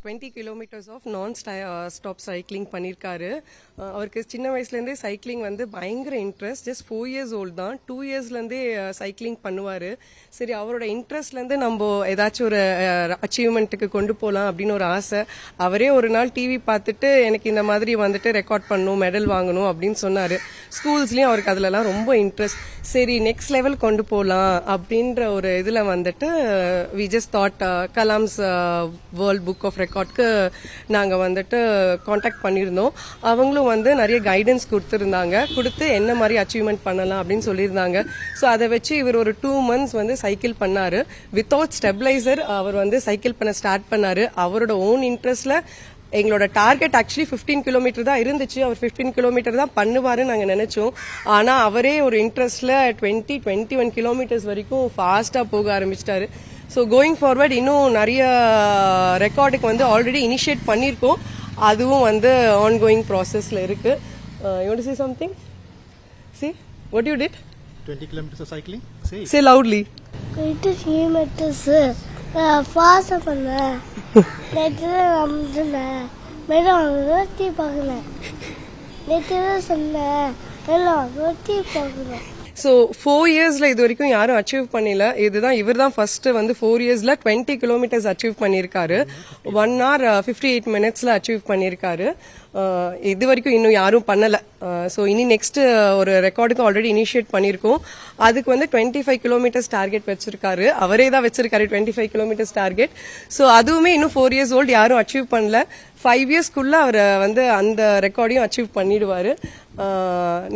20 kilometers of non-stop cycling பண்ணியிருக்காரு. அவருக்கு சின்ன வயசுலேருந்தே சைக்கிளிங் வந்து பயங்கர இன்ட்ரெஸ்ட். ஜஸ்ட் 4 years old தான். 2 yearsலேருந்தே சைக்கிளிங் பண்ணுவார். சரி, அவரோட இன்ட்ரெஸ்ட்லேருந்து நம்ம ஏதாச்சும் ஒரு அச்சீவ்மெண்ட்டுக்கு கொண்டு போகலாம் அப்படின்னு ஒரு ஆசை. அவரே ஒரு நாள் டிவி பார்த்துட்டு எனக்கு இந்த மாதிரி வந்துட்டு ரெக்கார்ட் பண்ணணும், மெடல் வாங்கணும் அப்படின்னு சொன்னார். ஸ்கூல்ஸ்லேயும் அவருக்கு அதிலலாம் ரொம்ப இன்ட்ரெஸ்ட். சரி, நெக்ஸ்ட் லெவல் கொண்டு போகலாம் அப்படின்ற ஒரு இதில் வந்துட்டு we just thought Kalam's world book of ரெக்கார்ட்க்கு நாங்கள் வந்துட்டு காண்டாக்ட் பண்ணியிருந்தோம். அவங்களும் வந்து நிறைய கைடன்ஸ் கொடுத்து என்ன மாதிரி அச்சீவ்மெண்ட் பண்ணலாம் அப்படின்னு சொல்லியிருந்தாங்க. ஸோ அதை வச்சு இவர் ஒரு 2 months வந்து சைக்கிள் பண்ணாரு. வித்தவுட் ஸ்டெபிளைசர் அவர் வந்து சைக்கிள் பண்ண ஸ்டார்ட் பண்ணாரு. அவரோட ஓன் இன்ட்ரெஸ்ட்ல எங்களோட டார்கெட் ஆக்சுவலி 15 கிலோமீட்டர் தான் இருந்துச்சு. அவர் 15 கிலோமீட்டர் தான் பண்ணுவாருன்னு நாங்கள் நினைச்சோம். ஆனால் அவரே ஒரு இன்ட்ரெஸ்ட்ல 21 கிலோமீட்டர்ஸ் வரைக்கும் ஃபாஸ்டா போக ஆரம்பிச்சிட்டாரு. ஸோ கோயிங் ஃபார்வர்ட் இன்னும் நிறைய ரெக்கார்டுக்கு வந்து ஆல்ரெடி இனிஷியேட் பண்ணியிருக்கோம். அதுவும் வந்து ஆன்கோயிங் ப்ராசஸ்ல இருக்கு. You want to say something? See what you did? 20 kilometers of cycling. Say loudly. 20 kilometers. ஃபாஸ்டா பண்ணேன். நேற்று நம்பினேன். மேடம் ரோட்டி பார்க்கல. நேற்று சொன்னேன். எல்லாம் ரோட்டி பார்க்கல. ஸோ 4 yearsல இது வரைக்கும் யாரும் அச்சீவ் பண்ணல. இவர் தான் ஃபர்ஸ்ட் வந்து 4 yearsல 20 kilometers அச்சீவ் பண்ணியிருக்காரு. 1 hour 58 minutesல அச்சீவ் பண்ணியிருக்காரு. இது வரைக்கும் இன்னும் யாரும் பண்ணல. ஸோ இனி நெக்ஸ்ட் ஒரு ரெக்கார்டுக்கு ஆல்ரெடி இனிஷியேட் பண்ணியிருக்கோம். அதுக்கு வந்து 25 kilometers டார்கெட் வச்சிருக்காரு. அவரே தான் வச்சிருக்காரு 25 kilometers டார்கெட். ஸோ அதுவுமே இன்னும் 4 years old யாரும் அச்சீவ் பண்ணல. 5 yearsக்குள்ள அவர் வந்து அந்த ரெக்கார்டையும் அச்சீவ் பண்ணிடுவாரு.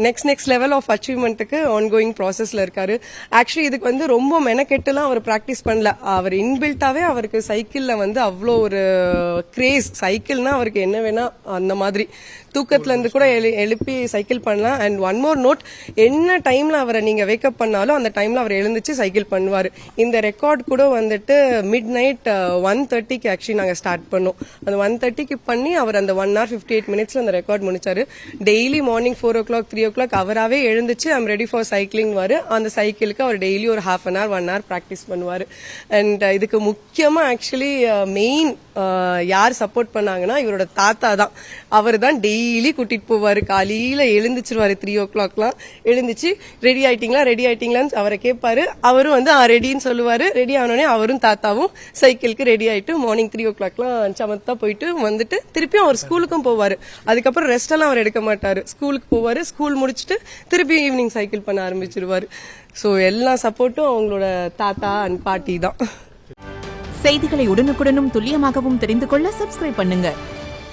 நெக்ஸ்ட் லெவல் ஆஃப் அச்சீவ்மெண்ட்டுக்கு ஆன்கோயிங் ப்ராசஸ்ல இருக்காரு. ஆக்சுவலி இதுக்கு வந்து ரொம்ப மெனக்கெட்டுலாம் அவர் ப்ராக்டிஸ் பண்ணல. அவர் இன்பில்ட்டாவே அவருக்கு சைக்கிள்ல வந்து அவ்வளோ ஒரு கிரேஸ். சைக்கிள்னா அவருக்கு என்ன வேணா அந்த மாதிரி தூக்கத்துல இருந்து கூட எழுப்பி சைக்கிள் பண்ணலாம். அண்ட் ஒன் மோர் நோட், என்ன டைம்ல அவரை நீங்க வேக்கப் பண்ணாலும் அந்த டைம்ல அவர் எழுந்துச்சு சைக்கிள் பண்ணுவாரு. இந்த ரெக்கார்ட் கூட வந்துட்டு மிட் நைட் 1:30க்கு ஆக்சுவலி நாங்க ஸ்டார்ட் பண்ணோம். அந்த 1:30க்கு பண்ணி அவர் அந்த 1 hour 58 minutesல அந்த ரெக்கார்ட் முடிச்சாரு. டெய்லி மார்னிங் 4 o'clock 3 o'clock அவராவே எழுந்துச்சு ஐம் ரெடி ஃபார் சைக்கிளிங் வாரு. அந்த சைக்கிளுக்கு அவர் டெய்லி ஒரு half an hour 1 hour practice பண்ணுவாரு. அண்ட் இதுக்கு முக்கியமா ஆக்சுவலி மெயின் யார் சப்போர்ட் பண்ணாங்கன்னா இவரோட தாத்தா தான். அவர் தான் டெய்லி கூட்டிட்டு போவாரு. காலையில எழுந்துச்சிருவாரு 3 o'clockலாம். எழுந்துச்சு ரெடி ஆயிட்டீங்களான்னு அவரை கேட்பாரு. அவரும் வந்து ரெடின்னு சொல்லுவாரு. ரெடி ஆனோடனே அவரும் தாத்தாவும் சைக்கிளுக்கு ரெடி ஆயிட்டு மார்னிங் 3 o'clockலாம் சமத்தா போயிட்டு வந்துட்டு திருப்பியும் அவர் ஸ்கூலுக்கும் போவாரு. அதுக்கப்புறம் ரெஸ்ட் எல்லாம் அவர் எடுக்க மாட்டாரு. ஸ்கூலுக்கு போவாரு. ஸ்கூல் முடிச்சுட்டு திருப்பி ஈவினிங் சைக்கிள் பண்ண ஆரம்பிச்சிருவாரு. ஸோ எல்லா சப்போர்ட்டும் அவங்களோட தாத்தா அண்ட் பாட்டி தான். செய்திகளை உடனுக்குடனும் துல்லியமாகவும் தெரிந்து கொள்ள சப்ஸ்கிரைப் பண்ணுங்க.